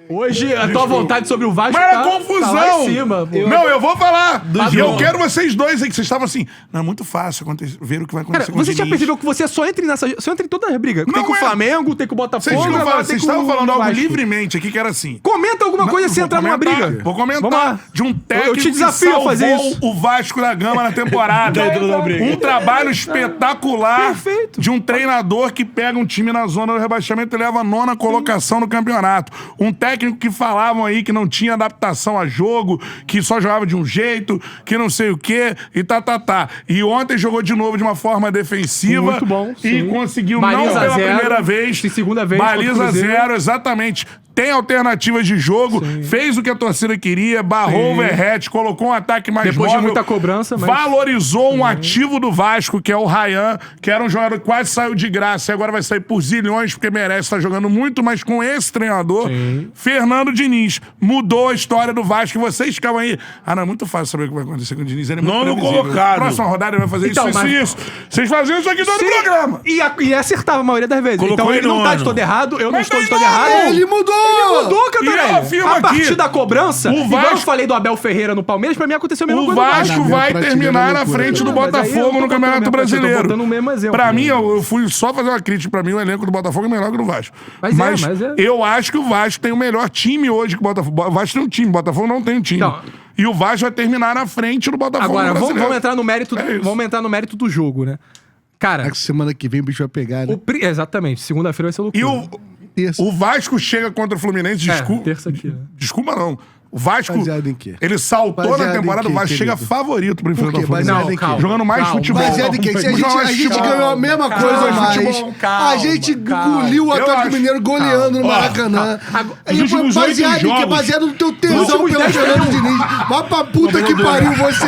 Hoje, a tua vontade sobre o Vasco Mas é tá confusão! lá em cima. Pô. Não, eu vou falar. E eu jogo. quero vocês dois aí, que vocês estavam assim. Não, é muito fácil ver o que vai acontecer Cara, com o você já Diniz. percebeu que você só entra em todas as brigas? Tem Não com o é. Flamengo, tem com o Vocês, Botafogo, agora tem vocês com estavam falando o algo Vasco. livremente aqui, que era assim. Comenta alguma coisa se Vou entrar numa comentar, briga. Vou Vamos comentar lá. de um técnico Eu te desafio que a fazer salvou isso. o Vasco da Gama na temporada. Um trabalho espetacular Perfeito. de um treinador que pega um time na zona do rebaixamento e leva a 9ª colocação no campeonato. Um técnico que falavam aí que não tinha adaptação a jogo, que só jogava de um jeito, que não sei o quê, e tá. E ontem jogou de novo de uma forma defensiva. Muito bom, E sim. conseguiu, Baliza não pela zero, primeira vez. e segunda vez contra o Baliza Cruzeiro. zero, exatamente. Tem alternativas de jogo, fez o que a torcida queria, barrou o Verratti, colocou um ataque mais Depois de móvel, muita cobrança, mas... valorizou um ativo do Vasco, que é o Rayan, que era um jogador que quase saiu de graça e agora vai sair por zilhões, porque merece estar jogando muito, mas com esse treinador, Fernando Diniz, mudou a história do Vasco. E vocês ficavam aí, não, é muito fácil saber o que vai acontecer com o Diniz, ele é muito Não previsível. colocaram. Próxima rodada ele vai fazer Então, isso, mas- isso. Vocês faziam isso aqui todo o programa. E acertava a maioria das vezes. Colocou Então ele ele não no tá de ano. todo errado, eu não Mas estou de tem todo nome! errado. Ele mudou! Ele mudou, E eu Cantarelli. afirmo A partir aqui, da cobrança, o igual Vasco- eu falei do Abel Ferreira no Palmeiras, pra mim aconteceu a mesma O coisa no Vasco Vasco. vai Pra tirar terminar na loucura. frente do Não, mas aí eu Botafogo tô no botando Campeonato mesmo, eu tô Brasileiro. botando o mesmo exemplo. Pra mim, eu fui só fazer uma crítica. Pra mim, o elenco do Botafogo é melhor que o do Vasco. Mas é. Eu acho que o Vasco tem o melhor time hoje que o Botafogo. O Vasco tem um time, o Botafogo não tem um time. Então- E o Vasco vai terminar na frente do Botafogo Agora, no Brasileiro. vamos entrar no mérito, É isso. vamos entrar no mérito do jogo, né? Cara, Essa semana que vem o bicho vai pegar, né? exatamente, segunda-feira vai ser loucura. E Terça. o Vasco chega contra o Fluminense, desculpa. terça aqui, né? Desculpa, não. O Vasco, Baseado em quê? ele saltou Baseado na em temporada, quê, o Vasco chega querido? favorito pra enfrentar quê? o Fluminense. Baseado em Não, quê? calma. Jogando mais Calma. futebol. Baseado em quê? Se a gente Calma. ganhou a mesma coisa ou mais. futebol, calma, A gente calma. engoliu o Eu Atlético acho- Mineiro goleando no Maracanã. Aí, Os últimos baseado 8 em quê? jogos. Baseado no teu tesão últimos pelo 10 Fernando Diniz. Vai pra puta que pariu você.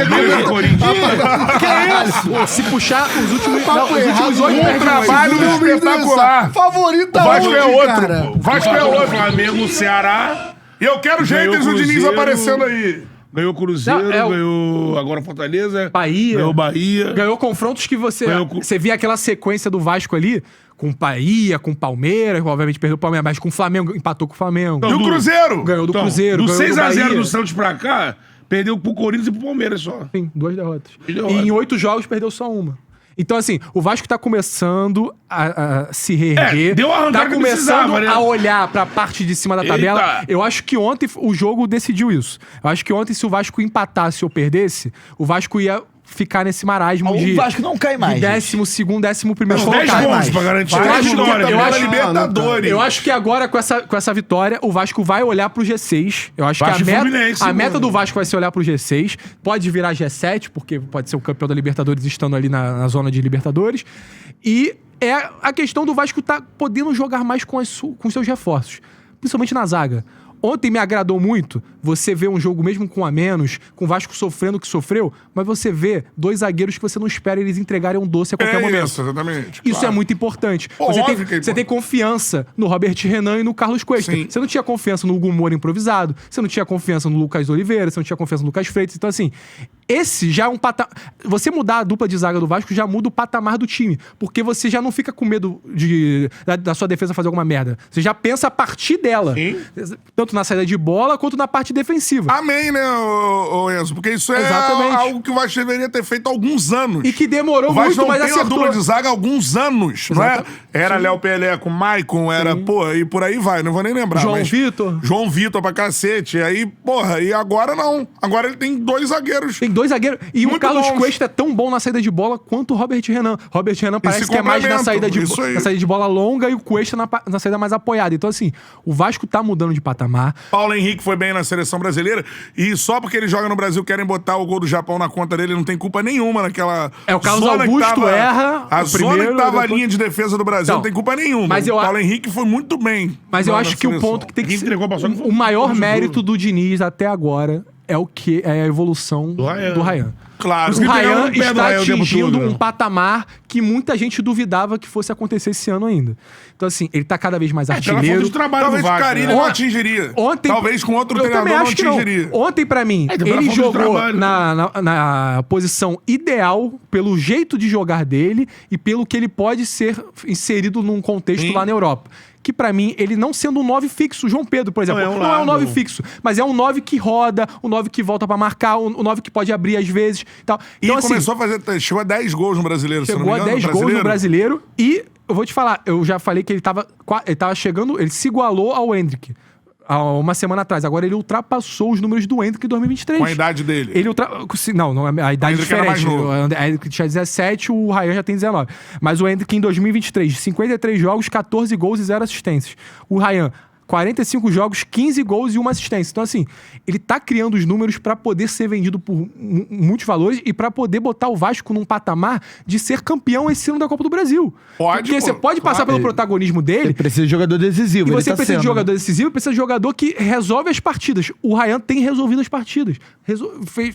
Que é isso? Pô, se puxar os últimos, Papo os errado, últimos 8 um perde trabalho muito. no espetacular. Favorita O Vasco hoje, é outro, cara. pô. O Vasco é O outro. Flamengo, o Ceará. E eu quero os Ganhou haters do Diniz Cruzeiro. aparecendo aí. Ganhou o Cruzeiro, Não, é o- ganhou agora Fortaleza. Bahia. Ganhou Bahia. Ganhou confrontos que você Ganhou- via aquela sequência do Vasco ali, com Bahia, com Palmeiras, obviamente perdeu o Palmeiras, mas com o Flamengo, empatou com o Flamengo. E o Cruzeiro? Ganhou do Então, Cruzeiro, do ganhou 6x0 Bahia. do Santos pra cá, perdeu pro Corinthians e pro Palmeiras só. Sim, 2 derrotas. E derrotas. E em 8 jogos perdeu só uma. Então, assim, o Vasco tá começando a se reerguer. deu a arrancada tá que começando precisava, né? a olhar pra parte de cima da tabela. Eita. Eu acho que ontem o jogo decidiu isso. Eu acho que ontem, se o Vasco empatasse ou perdesse, o Vasco ia ficar nesse marasmo O de... Vasco não cai mais, De 12º, 11º Uns 10 colocado. pontos pra garantir Vai, a porque vitória. também eu é acho- Libertadores. Eu acho que agora, com essa vitória, o Vasco vai olhar pro G6. Eu acho Vasco que e a Fluminense, meta mano. do Vasco vai ser olhar pro G6. Pode virar G7, porque pode ser o campeão da Libertadores estando ali na zona de Libertadores. E é a questão do Vasco tá podendo jogar mais com seus reforços. Principalmente na zaga. Ontem me agradou muito você ver um jogo mesmo com a menos, com o Vasco sofrendo o que sofreu, mas você vê 2 zagueiros que você não espera eles entregarem um doce a qualquer momento. Isso, exatamente. Isso claro. é muito importante. Pô, Você, óbvio que é você tem confiança no Robert Renan e no Carlos Cuesta. Sim. Você não tinha confiança no Hugo Moura improvisado, você não tinha confiança no Lucas Oliveira, você não tinha confiança no Lucas Freitas. Então, assim, esse já é um patamar... Você mudar a dupla de zaga do Vasco já muda o patamar do time, porque você já não fica com medo da sua defesa fazer alguma merda. Você já pensa a partir dela. Sim. Tanto na saída de bola, quanto na parte defensiva. Amém, né, ô Enzo? Porque isso é Exatamente. algo que o Vasco deveria ter feito há alguns anos. E que demorou O Vasco muito, não mas tem uma acertou. dupla de zaga há alguns anos, não é? Exatamente. Era Léo Pelé com Maicon, era, pô, e por aí vai, não vou nem lembrar. João mas Vitor. João Vitor pra cacete. Aí, porra, e agora não. Agora ele tem 2 zagueiros. Tem 2 zagueiros. E o Muito Carlos bons. Cuesta é tão bom na saída de bola quanto o Robert Renan. Robert Renan parece se que é mais na complementam, saída, isso aí. de bola longa e o Cuesta na saída mais apoiada. Então, assim, o Vasco tá mudando de patamar. Paulo Henrique foi bem na seleção brasileira e só porque ele joga no Brasil querem botar o gol do Japão na conta dele, não tem culpa nenhuma naquela É, o Carlos zona que Augusto erra a o zona primeiro, que tava a depois- linha de defesa do Brasil, Então, não tem culpa nenhuma. mas eu o a- Paulo Henrique foi muito bem. Mas eu na acho que o seleção. ponto que tem que Quem ser... entregou pra sorte foi O maior o mérito do Diniz até agora é a evolução do Rayan. Claro. O Rayan pegando no pé do está Rayan o tempo atingindo todo, né? um patamar que muita gente duvidava que fosse acontecer esse ano ainda. Então, assim, ele tá cada vez mais Pela falta artilheiro. de trabalho Talvez do o Vasco. Carilli né? não atingiria. Ontem, Talvez com outro eu treinador também não acho que não. atingiria. Ontem, pra mim, É, pela ele falta de jogou trabalho. na posição ideal, pelo jeito de jogar dele e pelo que ele pode ser inserido num contexto lá na Europa. que pra mim, ele não sendo um 9 fixo, o João Pedro, por exemplo, não é um 9 fixo, mas é um 9 que roda, um 9 que volta pra marcar, um 9 que pode abrir às vezes e tal. E Então, assim, começou a fazer... Chegou a 10 gols no Brasileiro, se não me chegou a engano. 10 gols no Brasileiro e eu vou te falar, eu já falei que ele tava chegando, ele se igualou ao Endrick há uma semana atrás. Agora ele ultrapassou os números do Endrick em 2023. Com a idade dele. Ele não, a idade é Endrick era mais diferente. novo. O Endrick tinha 17, o Ryan já tem 19. Mas o Endrick em 2023, 53 jogos, 14 gols e 0 assistências. O Ryan, 45 jogos, 15 gols e 1 assistência. Então, assim, ele tá criando os números pra poder ser vendido por muitos valores e pra poder botar o Vasco num patamar de ser campeão esse ano da Copa do Brasil. Pode, Porque pô, você pode passar pelo protagonismo dele. Ele precisa de jogador decisivo. E ele você tá precisa sendo, de jogador decisivo, precisa de jogador que resolve as partidas. O Ryan tem resolvido as partidas.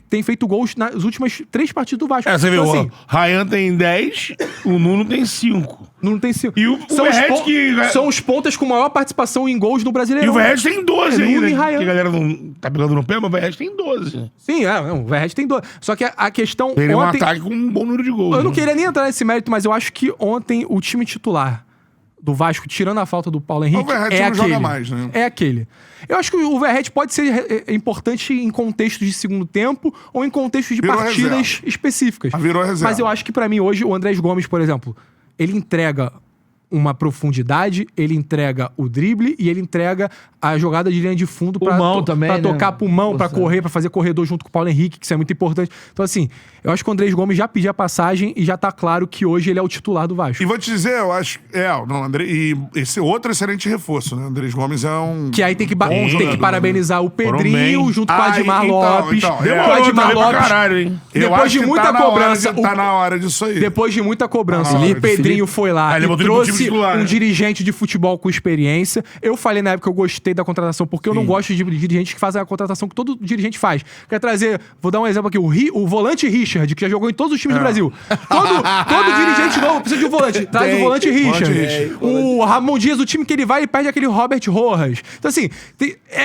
Tem feito gols nas últimas 3 partidas do Vasco. Você viu, Então, assim, Ryan tem 10, o Nuno tem 5. não tem 5. E o Verratti que... São os pontas com maior participação em gols no Brasileirão. E o Verratti tem 12 É ainda. Nuno e Que Ryan. a galera não tá pegando no pé, mas o Verratti tem 12. Sim, o Verratti tem 2. Só que a questão Ele é um ontem... ataque com um bom número de gols. Eu não né? queria nem entrar nesse mérito, mas eu acho que ontem o time titular do Vasco, tirando a falta do Paulo Henrique, O Verratti é não aquele. joga mais, né? É aquele. Eu acho que o Verratti pode ser importante em contextos de segundo tempo ou em contextos de Virou partidas reserva. específicas. Virou reserva. Mas eu acho que pra mim hoje o Andrés Gomes, por exemplo, ele entrega uma profundidade, ele entrega o drible e ele entrega a jogada de linha de fundo pra, Pulmão também, pra né? tocar pulmão, pra Você. correr, pra fazer corredor junto com o Paulo Henrique, que isso é muito importante. Então, assim, eu acho que o Andrés Gomes já pediu a passagem e já tá claro que hoje ele é o titular do Vasco. E vou te dizer, eu acho... André, e esse outro excelente reforço, né? Andrés Gomes é um... Que aí tem que jogador, parabenizar o Foram Pedrinho bem. junto com o Admar então, Lopes. então, O Demorou Admar também pra Lopes, caralho, hein? Eu depois acho de que muita tá na hora cobrança, Tá na hora disso aí. depois de muita cobrança, Tá na hora o de Pedrinho foi lá ele e botou ele pro time trouxe titular, um né? dirigente de futebol com experiência. Eu falei na época que eu gostei da contratação, porque eu não gosto de dirigentes que fazem a contratação que todo dirigente faz. Quer trazer, vou dar um exemplo aqui, o volante Richard, que já jogou em todos os times do Brasil. Todo dirigente novo precisa de um volante. Traz o volante Richard. O Ramon Dias, o time que ele vai, ele perde aquele Robert Rojas. Então, assim,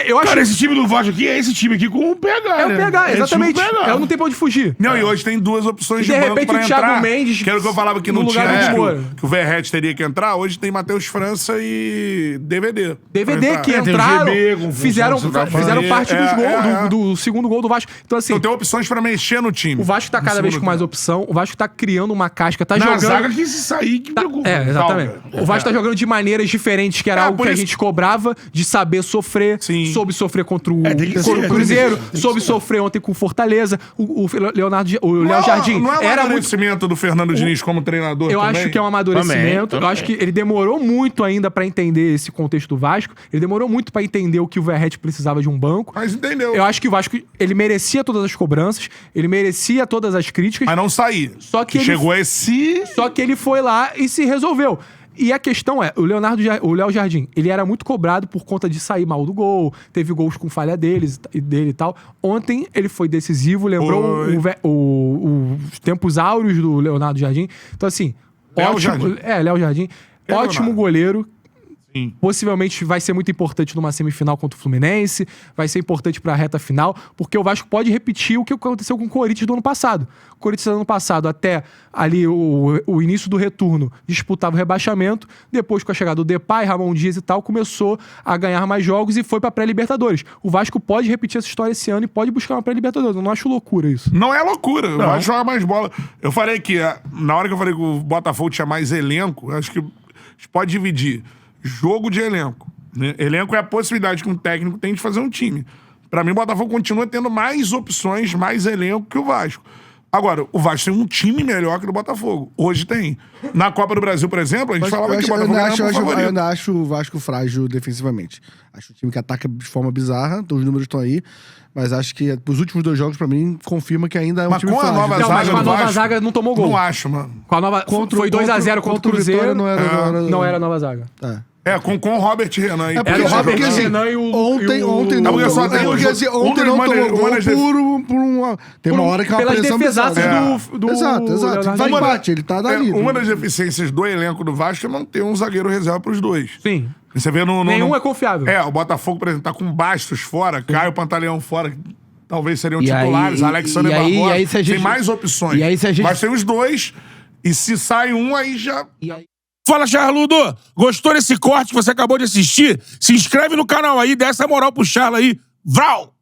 eu acho Cara, esse time do Vasco aqui é esse time aqui com o PH, é o né? PH, É esse exatamente. time com o PH. Eu não tenho pra onde fugir. Não, e hoje tem 2 opções E de de banco repente pra o Thiago entrar. Mendes Que era o que eu falava que no não lugar tinha do antes, Moura. que o Verratti teria que entrar. Hoje tem Matheus França e DVD. DVD pra que entrar. tem o entraram, GB com fizeram função de fizeram centroavante. parte dos É. do segundo gol do Vasco. Então, assim, Então tem opções pra mexer no time. o Vasco tá No cada vez segundo com mais tempo. opção. O Vasco tá criando uma casca, tá Na jogando... zaga que se sair que pegou. Exatamente. Calma. O Vasco tá jogando de maneiras diferentes, que era algo por que a isso- gente cobrava, de saber sofrer, Sim. soube sofrer contra o tem que ser, Cruzeiro, tem que soube sofrer ontem com o Fortaleza, o Léo Jardim Não é um era muito... amadurecimento do Fernando Diniz como treinador Eu também? acho que é um amadurecimento. Também. Eu acho que ele demorou muito ainda pra entender esse contexto do Vasco. Ele demorou muito pra entender o que o Verratti precisava de um banco. Mas entendeu. Eu acho que o Vasco, ele merecia todas as cobranças, ele merecia todas as críticas, Mas não sair. Só que ele- Chegou esse... só que ele foi lá e se resolveu. E a questão é, o Léo Jardim, ele era muito cobrado por conta de sair mal do gol, teve gols com falha dele e tal. Ontem ele foi decisivo, lembrou Foi. os tempos áureos do Leonardo Jardim. Então, assim, Léo ótimo. Jardim. Léo Jardim. Ótimo Leonardo. goleiro. Sim. Possivelmente vai ser muito importante numa semifinal contra o Fluminense, vai ser importante pra reta final, porque o Vasco pode repetir o que aconteceu com o Corinthians do ano passado. O Corinthians do ano passado, até ali o início do retorno, disputava o rebaixamento, depois com a chegada do Depay, Ramon Dias e tal, começou a ganhar mais jogos e foi pra pré-Libertadores. O Vasco pode repetir essa história esse ano e pode buscar uma pré-Libertadores. Eu não acho loucura isso. Não é loucura. Vai jogar mais bola. Eu falei que, na hora que eu falei que o Botafogo tinha mais elenco, eu acho que a gente pode dividir jogo de elenco. Né? Elenco é a possibilidade que um técnico tem de fazer um time. Pra mim, o Botafogo continua tendo mais opções, mais elenco que o Vasco. Agora, o Vasco tem um time melhor que o Botafogo. Hoje tem. Na Copa do Brasil, por exemplo, a gente falava que o Botafogo era o eu favorito. ainda acho o Vasco frágil defensivamente. Acho um time que ataca de forma bizarra, então os números estão aí. Mas acho que os últimos 2 jogos, pra mim, confirma que ainda é um Mas time com a frágil. nova Não, mas zaga com a do nova Vasco, zaga não tomou gol. Não acho, mano. Com a nova, foi 2-0 contra o Cruzeiro. Vitória não era, Não era a nova zaga. Com o Robert Renan. É porque, Era o Robert porque, assim, Renan e o... ontem não Não, porque só tomou. tem É porque um- assim, um ontem dos não manas- tomou uma gol das por uma... Tem uma hora que é uma pelas pressão defesaças bizarra. do Exato. Leonardo Vai Jardim. empate, ele tá dali. Uma das deficiências do elenco do Vasco é não ter um zagueiro reserva pros dois. Sim. Você vê no... Nenhum é confiável. O Botafogo, por exemplo, tá com Bastos fora, Caio Pantaleão fora, que talvez seriam E aí- titulares, Alexandre e aí- Barbosa. e aí se a gente- Tem mais opções. e aí se a gente- Mas tem os dois, e se sai um, aí já... E aí, Fala, Charludo. Gostou desse corte que você acabou de assistir? Se inscreve no canal aí, dá essa moral pro Charla aí. Vral!